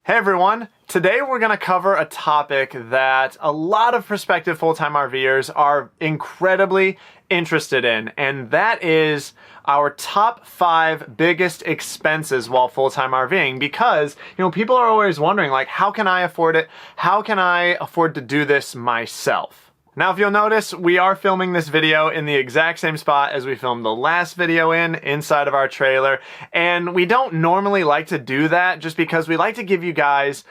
Hey everyone, today we're going to cover a topic that a lot of prospective full-time RVers are incredibly interested in, and that is our top 5 biggest expenses while full-time RVing, because, people are always wondering, like, how can I afford it? How can I afford to do this myself? Now, if you'll notice, we are filming this video in the exact same spot as we filmed the last video inside of our trailer. And we don't normally like to do that just because we like to give you guys,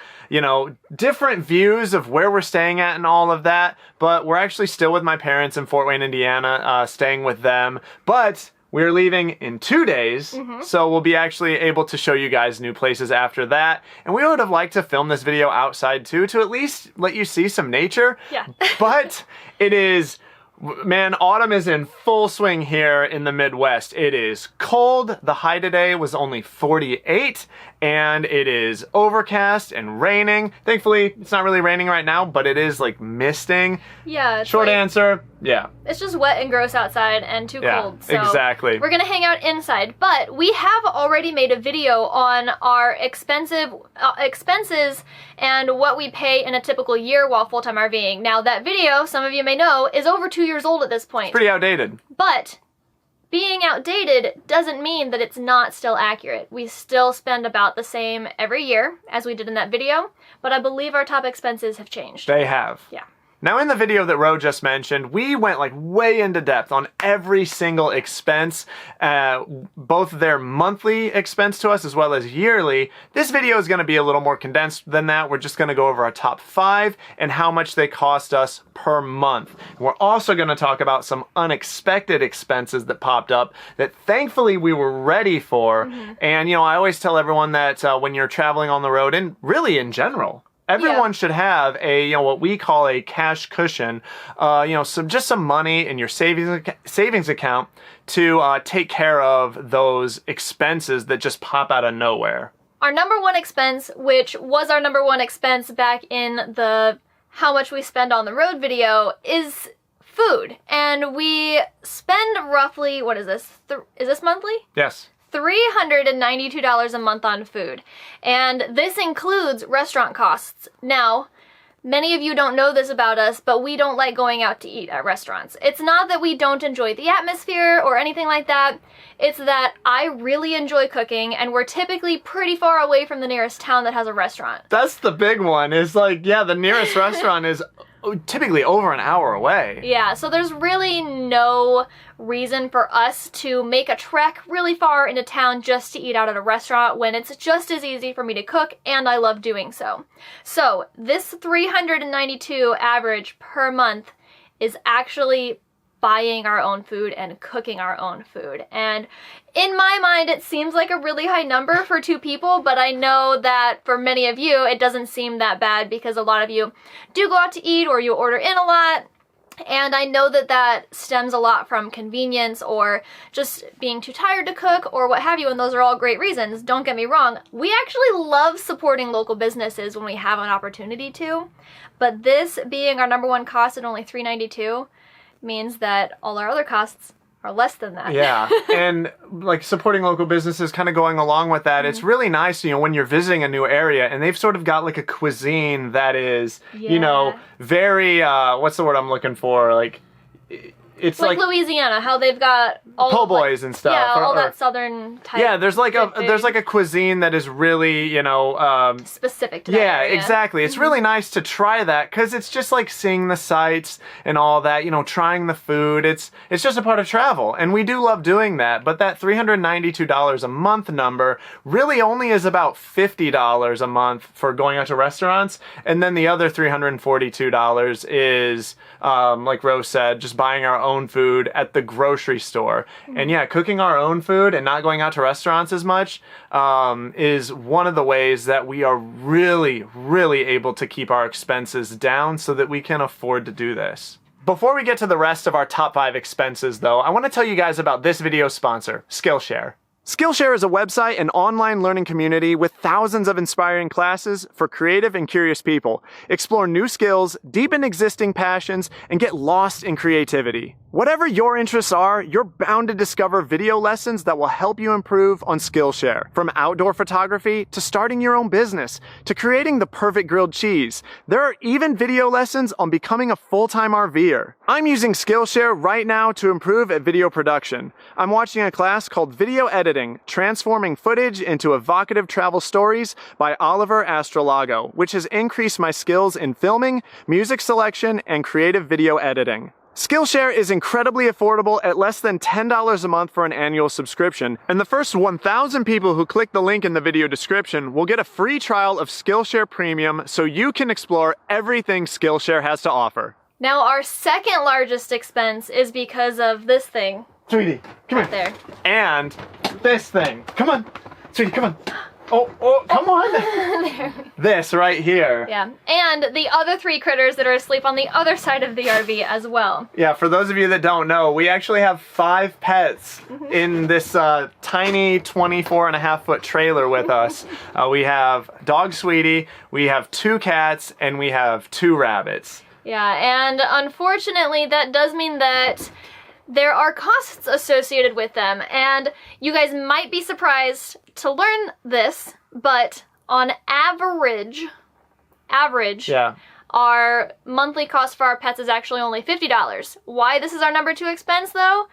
different views of where we're staying at and all of that. But we're actually still with my parents in Fort Wayne, Indiana, staying with them. But we're leaving in 2 days, so we'll be actually able to show you guys new places after that. And we would have liked to film this video outside too, to at least let you see some nature. Yeah. But it is, man, autumn is in full swing here in the Midwest. It is cold. The high today was only 48, and it is overcast and raining. Thankfully, it's not really raining right now, but it is like misting. Yeah. Short answer, yeah. It's just wet and gross outside and too cold. So exactly. We're gonna hang out inside, but we have already made a video on our expenses and what we pay in a typical year while full-time RVing. Now that video, some of you may know, is over 2 years old at this point. It's pretty outdated. But being outdated doesn't mean that it's not still accurate. We still spend about the same every year as we did in that video, but I believe our top expenses have changed. They have. Yeah. Now in the video that Ro just mentioned, we went like way into depth on every single expense, both their monthly expense to us as well as yearly. This video is going to be a little more condensed than that. We're just going to go over our top 5 and how much they cost us per month. And we're also going to talk about some unexpected expenses that popped up that thankfully we were ready for. And I always tell everyone that when you're traveling on the road, and really in general, everyone should have a, what we call a cash cushion, just some money in your savings account to take care of those expenses that just pop out of nowhere. Our number one expense, which was our number one expense back in the how much we spend on the road video, is food. And we spend roughly, what is this? Is this monthly? Yes. $392 a month on food. And this includes restaurant costs. Now, many of you don't know this about us, but we don't like going out to eat at restaurants. It's not that we don't enjoy the atmosphere or anything like that. It's that I really enjoy cooking, and we're typically pretty far away from the nearest town that has a restaurant. That's the big one. It's like, yeah, the nearest restaurant is typically over an hour away. Yeah, so there's really no reason for us to make a trek really far into town just to eat out at a restaurant when it's just as easy for me to cook, and I love doing so. So this $392 average per month is actually buying our own food and cooking our own food. And in my mind, it seems like a really high number for 2 people, but I know that for many of you, it doesn't seem that bad because a lot of you do go out to eat or you order in a lot. And I know that that stems a lot from convenience or just being too tired to cook or what have you, and those are all great reasons. Don't get me wrong. We actually love supporting local businesses when we have an opportunity to, but this being our number one cost at only $392 means that all our other costs are less than that. Yeah, and like supporting local businesses, kind of going along with that, it's really nice, when you're visiting a new area and they've sort of got like a cuisine that is, very, what's the word I'm looking for? Like, it's like Louisiana, how they've got all po' boys and stuff. Yeah, all that southern type. Yeah, there's like a cuisine that is really, specific to that yeah, area. Exactly. It's really nice to try that because it's just like seeing the sights and all that, trying the food. It's just a part of travel, and we do love doing that. But that $392 a month number really only is about $50 a month for going out to restaurants, and then the other $342 is, like Rose said, just buying our own food at the grocery store. And yeah, cooking our own food and not going out to restaurants as much is one of the ways that we are really, really able to keep our expenses down so that we can afford to do this. Before we get to the rest of our top 5 expenses though, I want to tell you guys about this video's sponsor, Skillshare. Skillshare is a website and online learning community with thousands of inspiring classes for creative and curious people. Explore new skills, deepen existing passions, and get lost in creativity. Whatever your interests are, you're bound to discover video lessons that will help you improve on Skillshare. From outdoor photography to starting your own business to creating the perfect grilled cheese, there are even video lessons on becoming a full-time RVer. I'm using Skillshare right now to improve at video production. I'm watching a class called Video Editing, Transforming Footage into Evocative Travel Stories by Oliver Astrolago, which has increased my skills in filming, music selection, and creative video editing. Skillshare is incredibly affordable at less than $10 a month for an annual subscription, and the first 1,000 people who click the link in the video description will get a free trial of Skillshare Premium so you can explore everything Skillshare has to offer. Now, our second largest expense is because of this thing. Sweetie, come right here. There. And this thing. Come on. Sweetie, come on. Oh, come on. This right here. Yeah, and the other 3 critters that are asleep on the other side of the RV as well. Yeah, for those of you that don't know, we actually have 5 pets in this tiny 24.5-foot trailer with us. We have dog Sweetie, we have 2 cats, and we have 2 rabbits. Yeah, and unfortunately that does mean that there are costs associated with them, and you guys might be surprised to learn this, but on average, Yeah. our monthly cost for our pets is actually only $50. Why this is our number 2 expense, though,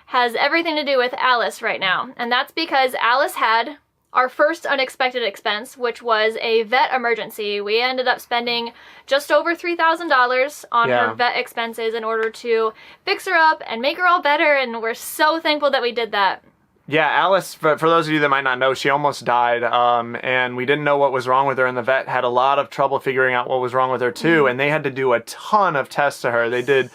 has everything to do with Alice right now, and that's because Alice had our first unexpected expense, which was a vet emergency. We ended up spending just over $3,000 on her vet expenses in order to fix her up and make her all better, and we're so thankful that we did that. Yeah, Alice, for those of you that might not know, she almost died, and we didn't know what was wrong with her, and the vet had a lot of trouble figuring out what was wrong with her, too, and they had to do a ton of tests to her. They did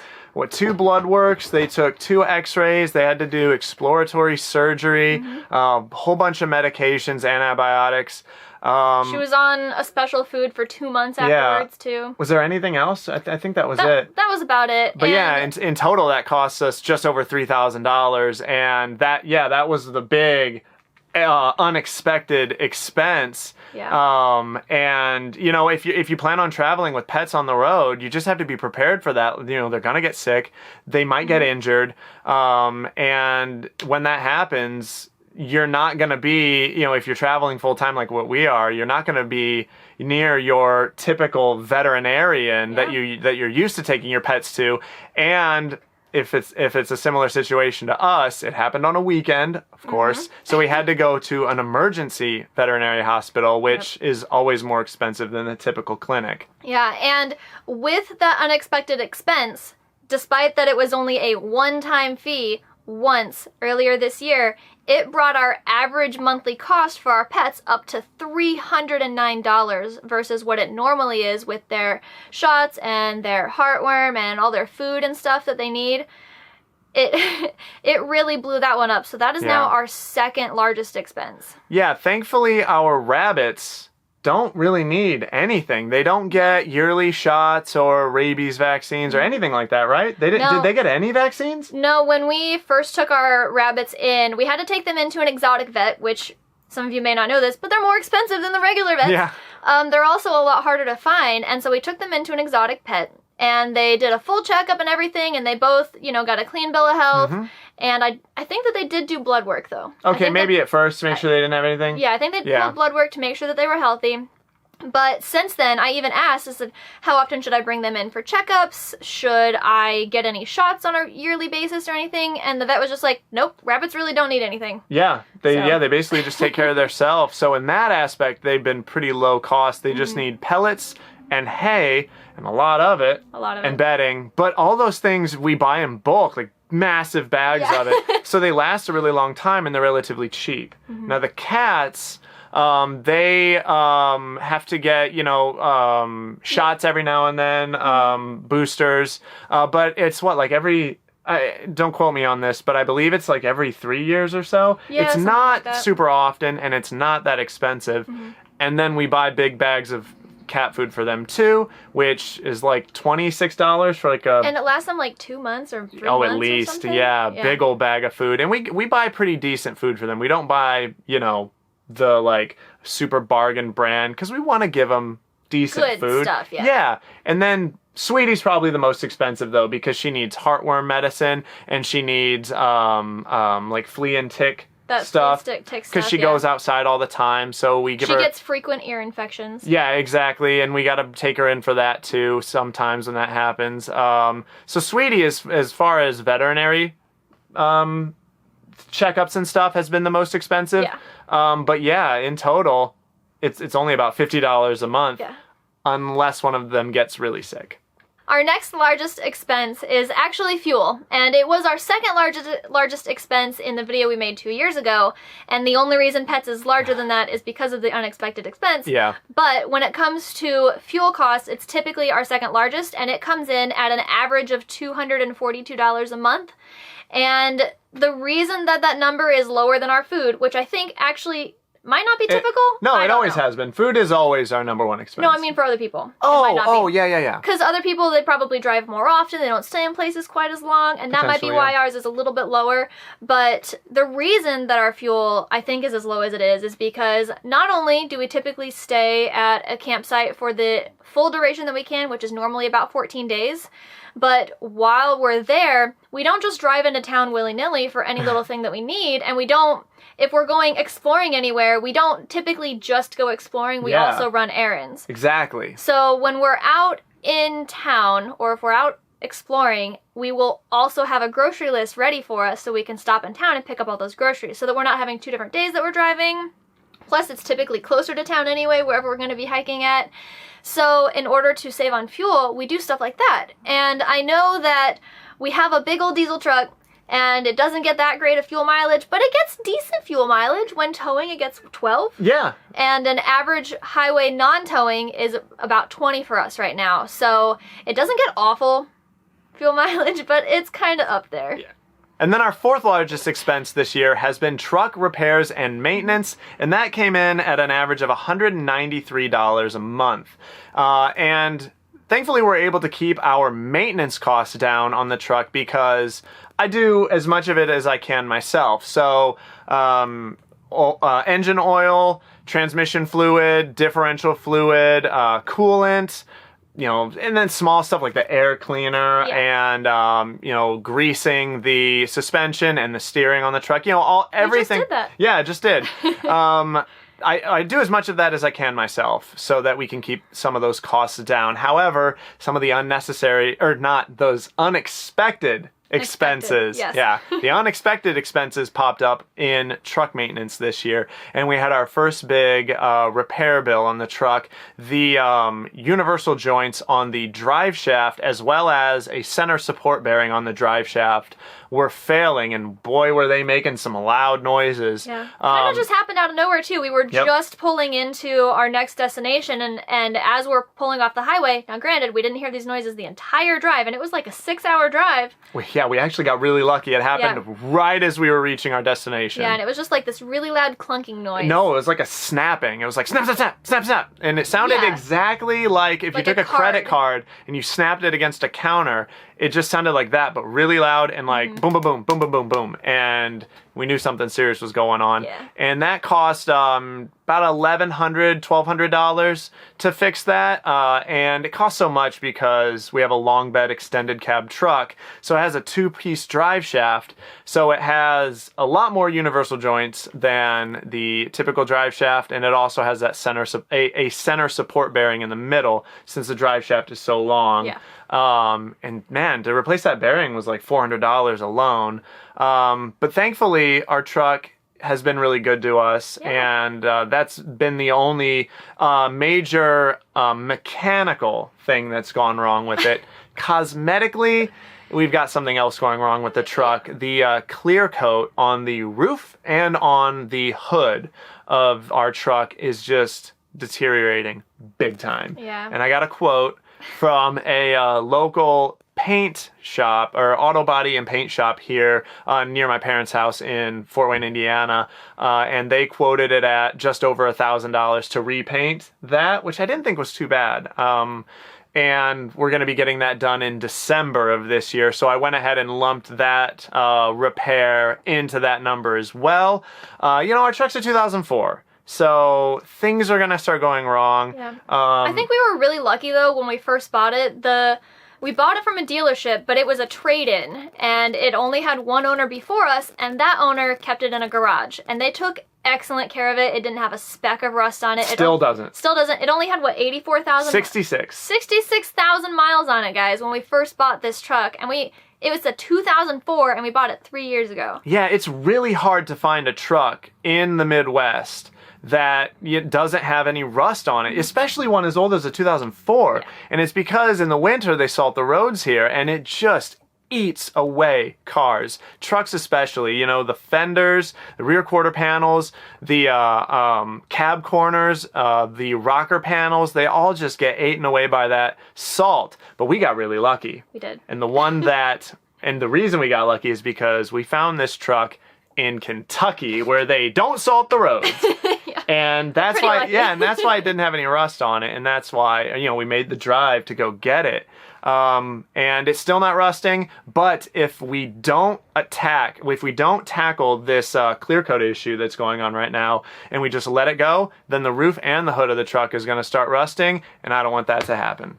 2 blood works, they took 2 x-rays, they had to do exploratory surgery, a whole bunch of medications, antibiotics. She was on a special food for 2 months afterwards, too. Was there anything else? I think that was it. That was about it. But yeah, in total that cost us just over $3,000, and that was the big unexpected expense. Yeah. And you know, if you plan on traveling with pets on the road, you just have to be prepared for that. You know, they're gonna get sick, they might get injured, and when that happens, you're not gonna be, you know, if you're traveling full time like what we are, you're not gonna be near your typical veterinarian that you're used to taking your pets to. And if it's a similar situation to us, it happened on a weekend, of course, so we had to go to an emergency veterinary hospital, which is always more expensive than the typical clinic. Yeah, and with that unexpected expense, despite that it was only a one-time fee once earlier this year, it brought our average monthly cost for our pets up to $309 versus what it normally is with their shots and their heartworm and all their food and stuff that they need. It really blew that one up. So that is now our second largest expense. Yeah, thankfully our rabbits don't really need anything. They don't get yearly shots or rabies vaccines or anything like that, right? Did they get any vaccines? No, when we first took our rabbits in, we had to take them into an exotic vet, which some of you may not know this, but they're more expensive than the regular vets. Yeah. They're also a lot harder to find, and so we took them into an exotic pet, and they did a full checkup and everything, and they both, you know, got a clean bill of health. And I think that they did do blood work, though. Okay, maybe at first to make sure they didn't have anything? Yeah, I think they did blood work to make sure that they were healthy. But since then, I even asked, I said, how often should I bring them in for checkups? Should I get any shots on a yearly basis or anything? And the vet was just like, nope, rabbits really don't need anything. Yeah, they basically just take care of themselves. So in that aspect, they've been pretty low cost. They just need pellets and hay, and a lot of it, and bedding. But all those things we buy in bulk, like massive bags of it. So they last a really long time, and they're relatively cheap. Now the cats, they have to get, you know, shots every now and then, boosters. But it's like every... don't quote me on this, but I believe it's like every 3 years or so. Yeah, it's not super often, and it's not that expensive. And then we buy big bags of cat food for them too, which is like $26 for like a... And it lasts them like 2 months or 3 months Oh, at least, yeah. Big old bag of food. And we buy pretty decent food for them. We don't buy, you know, the like super bargain brand, because we want to give them decent good food. Stuff, yeah. And then Sweetie's probably the most expensive though, because she needs heartworm medicine and she needs like flea and tick stuff, because she goes outside all the time. So we give her. She gets frequent ear infections. Yeah, exactly, and we got to take her in for that too. Sometimes when that happens. So Sweetie, is as far as veterinary checkups and stuff, has been the most expensive. Yeah. But yeah, in total, it's only about $50 a month. Yeah. Unless one of them gets really sick. Our next largest expense is actually fuel, and it was our second largest expense in the video we made 2 years ago, and the only reason Pets is larger than that is because of the unexpected expense. Yeah. But when it comes to fuel costs, it's typically our second largest, and it comes in at an average of $242 a month. And the reason that number is lower than our food, which I think actually might not be typical. It always has been. Food is always our number one expense. No, I mean for other people. Yeah. Because other people, they probably drive more often, they don't stay in places quite as long, and that might be why ours is a little bit lower. But the reason that our fuel, I think, is as low as it is because not only do we typically stay at a campsite for the full duration that we can, which is normally about 14 days, but while we're there, we don't just drive into town willy-nilly for any little thing that we need, and we don't, if we're going exploring anywhere, we don't typically just go exploring, we also run errands. Exactly. So when we're out in town, or if we're out exploring, we will also have a grocery list ready for us so we can stop in town and pick up all those groceries, so that we're not having 2 different days that we're driving. Plus, it's typically closer to town anyway, wherever we're going to be hiking at. So in order to save on fuel, we do stuff like that. And I know that we have a big old diesel truck, and it doesn't get that great of fuel mileage, but it gets decent fuel mileage. When towing, it gets 12. Yeah. And an average highway non-towing is about 20 for us right now. So it doesn't get awful fuel mileage, but it's kind of up there. Yeah. And then our fourth largest expense this year has been truck repairs and maintenance, and that came in at an average of $193 a month. And thankfully we're able to keep our maintenance costs down on the truck because I do as much of it as I can myself. So engine oil, transmission fluid, differential fluid, coolant, and then small stuff like the air cleaner and, greasing the suspension and the steering on the truck, everything. You just did that. Yeah, I just did. I do as much of that as I can myself so that we can keep some of those costs down. However, some of the those unexpected expenses. Yes. Yeah. The unexpected expenses popped up in truck maintenance this year, and we had our first big repair bill on the truck. The universal joints on the drive shaft, as well as a center support bearing on the drive shaft, were failing, and boy, were they making some loud noises. Yeah. Kind of just happened out of nowhere, too. We were just pulling into our next destination, and as we're pulling off the highway, now granted, we didn't hear these noises the entire drive, and it was like a 6-hour drive. We actually got really lucky. It happened right as we were reaching our destination. Yeah, and it was just like this really loud clunking noise. No, it was like a snapping. It was like snap, snap, snap, snap, snap. And it sounded exactly like if you took a credit card and you snapped it against a counter, it just sounded like that, but really loud and like boom, boom, boom, boom, boom, boom, boom. And we knew something serious was going on. Yeah. And that cost about $1,100, $1,200 to fix that. And it costs so much because we have a long bed extended cab truck. So it has a 2-piece drive shaft. So it has a lot more universal joints than the typical drive shaft. And it also has that center support bearing in the middle since the drive shaft is so long. Yeah. And man, to replace that bearing was like $400 alone. But thankfully our truck has been really good to us, and that's been the only major mechanical thing that's gone wrong with it. Cosmetically, we've got something else going wrong with the truck. The clear coat on the roof and on the hood of our truck is just deteriorating big time. Yeah. And I got a quote from a local paint shop or auto body and paint shop here near my parents' house in Fort Wayne, Indiana, and they quoted it at just over $1,000 to repaint that, which I didn't think was too bad. And we're going to be getting that done in December of this year, so I went ahead and lumped that repair into that number as well. Our truck's a 2004. So things are going to start going wrong. Yeah. I think we were really lucky, though, when we first bought it. We bought it from a dealership, but it was a trade-in, and it only had one owner before us, and that owner kept it in a garage. And they took excellent care of it. It didn't have a speck of rust on it. Still doesn't. Still doesn't. It only had, what, 84,000? 66. 66,000 miles on it, guys, when we first bought this truck. And it was a 2004, and we bought it 3 years ago. Yeah, it's really hard to find a truck in the Midwest that it doesn't have any rust on it, especially one as old as a 2004. Yeah. And it's because in the winter they salt the roads here, and it just eats away cars, trucks especially. You know, the fenders, the rear quarter panels, the cab corners, the rocker panels, they all just get eaten away by that salt. But we got really lucky. We did. And the reason we got lucky is because we found this truck in Kentucky where they don't salt the roads. Yeah. And that's why, and that's why it didn't have any rust on it. And that's why, we made the drive to go get it. And it's still not rusting, but if we don't tackle this clear coat issue that's going on right now, and we just let it go, then the roof and the hood of the truck is going to start rusting, and I don't want that to happen.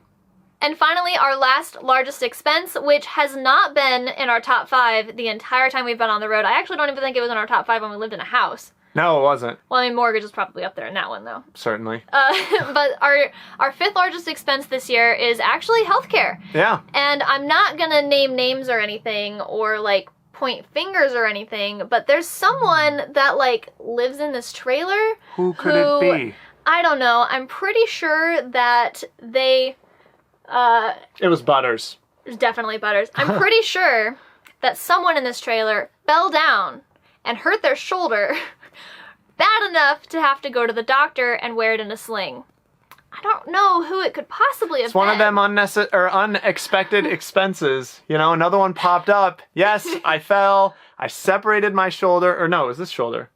And finally, our last largest expense, which has not been in our top 5 the entire time we've been on the road. I actually don't even think it was in our top 5 when we lived in a house. No, it wasn't. Well, I mean, mortgage is probably up there in that one, though. Certainly. But our 5th largest expense this year is actually healthcare. Yeah. And I'm not going to name names or anything or, point fingers or anything, but there's someone that, lives in this trailer. Who could it be? I don't know. I'm pretty sure that they... It was Butters. It was definitely Butters. I'm pretty sure that someone in this trailer fell down and hurt their shoulder bad enough to have to go to the doctor and wear it in a sling. I don't know who it could possibly have It's one of them unexpected expenses. Another one popped up. Yes, I fell. I separated my shoulder. Or no, it was this shoulder.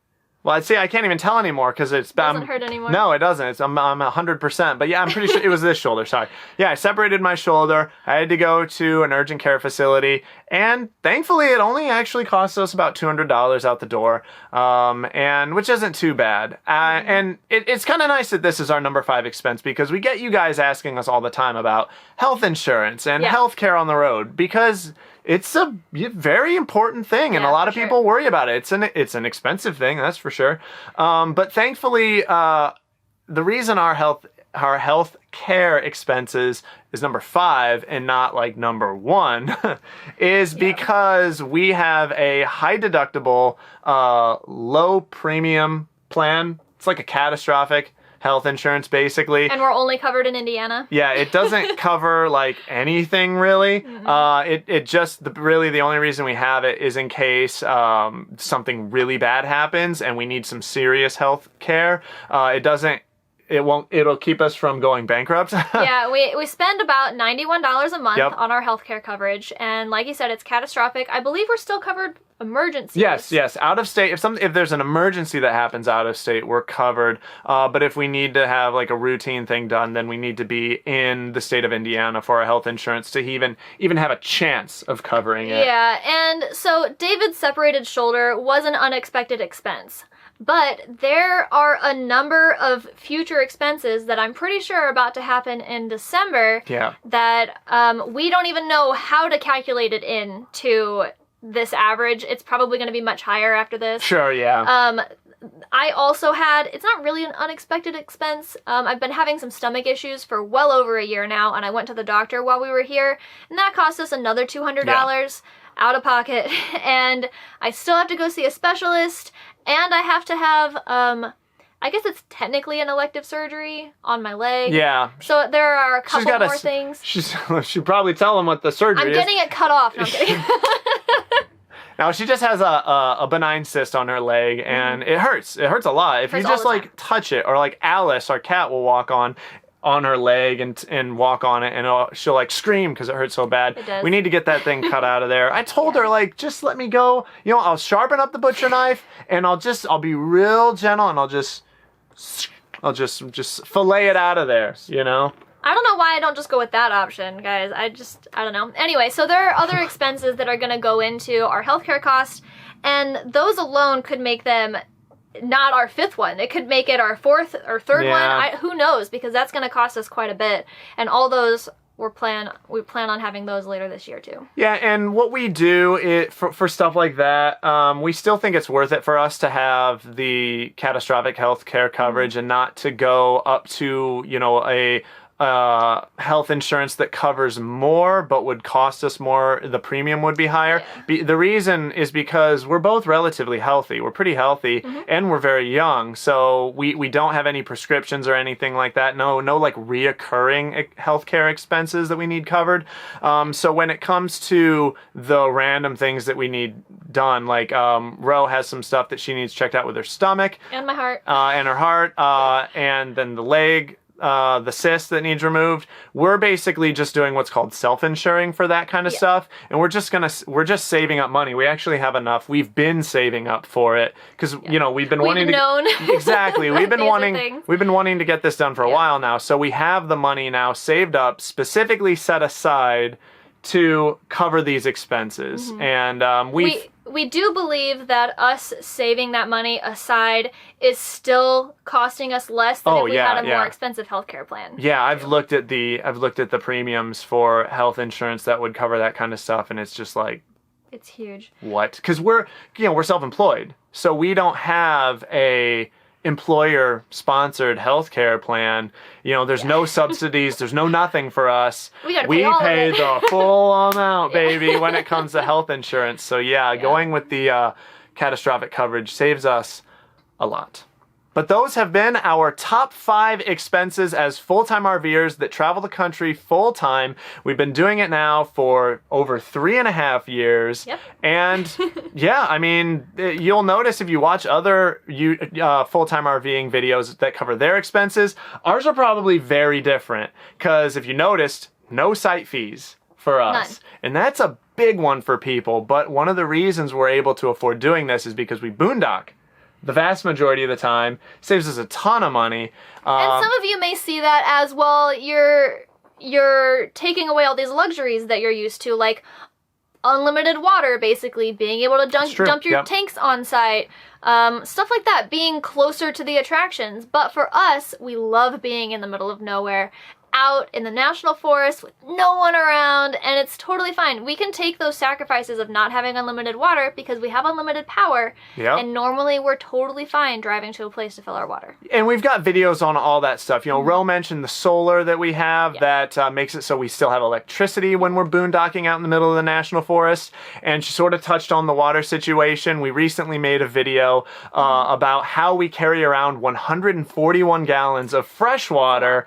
Well, see, I can't even tell anymore because it doesn't hurt anymore. No, it doesn't. I'm 100%. But yeah, I'm pretty sure it was this shoulder. Sorry. Yeah, I separated my shoulder. I had to go to an urgent care facility, and thankfully, it only actually cost us about $200 out the door, and which isn't too bad. And it's kind of nice that this is our number 5 expense because we get you guys asking us all the time about health insurance and health care on the road because it's a very important thing, and a lot of people worry about it. It's an expensive thing, that's for sure. But thankfully, the reason our health care expenses is number 5 and not number 1 is because we have a high deductible, low premium plan. It's like a catastrophic health insurance, basically. And we're only covered in Indiana. Yeah, it doesn't cover anything really. Mm-hmm. It just really the only reason we have it is in case something really bad happens and we need some serious health care. It'll keep us from going bankrupt. Yeah, we spend about $91 a month on our healthcare coverage, and like you said, it's catastrophic. I believe we're still covered emergencies. Yes, out of state. If there's an emergency that happens out of state, we're covered. But if we need to have a routine thing done, then we need to be in the state of Indiana for our health insurance to even have a chance of covering it. Yeah, and so David's separated shoulder was an unexpected expense. But there are a number of future expenses that I'm pretty sure are about to happen in December that we don't even know how to calculate it into this average. It's probably going to be much higher after this. Sure, yeah. I also had, it's not really an unexpected expense. I've been having some stomach issues for well over a year now, and I went to the doctor while we were here, and that cost us another $200 out of pocket, and I still have to go see a specialist, and I have to have, I guess it's technically an elective surgery on my leg. Yeah. So there are a couple more things. She should probably tell him what the surgery is. I'm getting it cut off. No, I'm kidding. Now, she just has a benign cyst on her leg, and it hurts. It hurts a lot. If you just, touch it, or Alice, our cat, will walk on her leg and walk on it, and she'll scream because it hurts so bad. It does. We need to get that thing cut out of there. I told her just let me go. I'll sharpen up the butcher knife and I'll be real gentle and I'll just fillet it out of there, I don't know why I don't just go with that option, guys. I don't know. Anyway, so there are other expenses that are going to go into our healthcare costs, and those alone could make them not our 5th one. It could make it our 4th or 3rd one. Who knows? Because that's going to cost us quite a bit. And all those we plan on having those later this year too. Yeah, and what we do for stuff like that, we still think it's worth it for us to have the catastrophic health care coverage and not to go up to, you know, a health insurance that covers more but would cost us more. The premium would be higher. Yeah. The reason is because we're both relatively healthy. We're pretty healthy and we're very young. So we don't have any prescriptions or anything like that. No like reoccurring healthcare expenses that we need covered. So when it comes to the random things that we need done, like Ro has some stuff that she needs checked out with her stomach. And my heart. And her heart. And then the leg. The cyst that needs removed. We're basically just doing what's called self-insuring for that kind of stuff, and we're just saving up money. We actually have enough. We've been saving up for it because you know we've been wanting to exactly. We've been wanting to get this done for a while now. So we have the money now saved up, specifically set aside to cover these expenses, and we do believe that us saving that money aside is still costing us less than if we had a more expensive healthcare plan. Yeah, I've looked at the premiums for health insurance that would cover that kind of stuff, and it's just like it's huge. What? Because we're self-employed, so we don't have a employer-sponsored healthcare plan. You know, there's no subsidies, there's no nothing for us. We pay the full amount, baby, when it comes to health insurance. So going with the catastrophic coverage saves us a lot. But those have been our top 5 expenses as full-time RVers that travel the country full-time. We've been doing it now for over 3.5 years. Yep. And I mean, you'll notice if you watch other full-time RVing videos that cover their expenses, ours are probably very different. Because if you noticed, no site fees for us. None. And that's a big one for people. But one of the reasons we're able to afford doing this is because we boondock the vast majority of the time. Saves us a ton of money. And some of you may see that as, well, you're taking away all these luxuries that you're used to, like unlimited water, basically, being able to dump your tanks on site, stuff like that, being closer to the attractions. But for us, we love being in the middle of nowhere, out in the national forest with no one around, and it's totally fine. We can take those sacrifices of not having unlimited water because we have unlimited power, and normally we're totally fine driving to a place to fill our water. And we've got videos on all that stuff. You know, Ro mentioned the solar that we have that makes it so we still have electricity when we're boondocking out in the middle of the national forest, and she sort of touched on the water situation. We recently made a video about how we carry around 141 gallons of fresh water,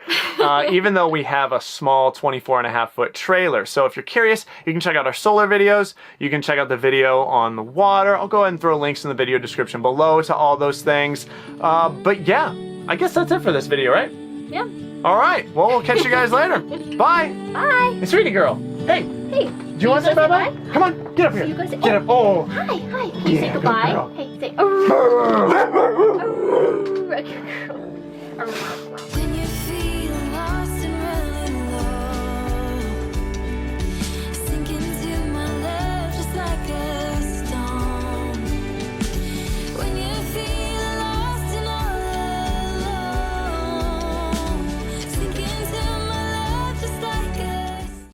even though we have a small 24.5-foot trailer. So if you're curious, you can check out our solar videos. You can check out the video on the water. I'll go ahead and throw links in the video description below to all those things. But yeah, I guess that's it for this video, right? Yeah. All right. Well, we'll catch you guys later. Bye. Bye. Hey, sweetie girl. Hey. Hey. Do you want to say bye-bye? Come on, get up here. You guys say, get up. Oh. Hi. Can you say goodbye? Hey, say.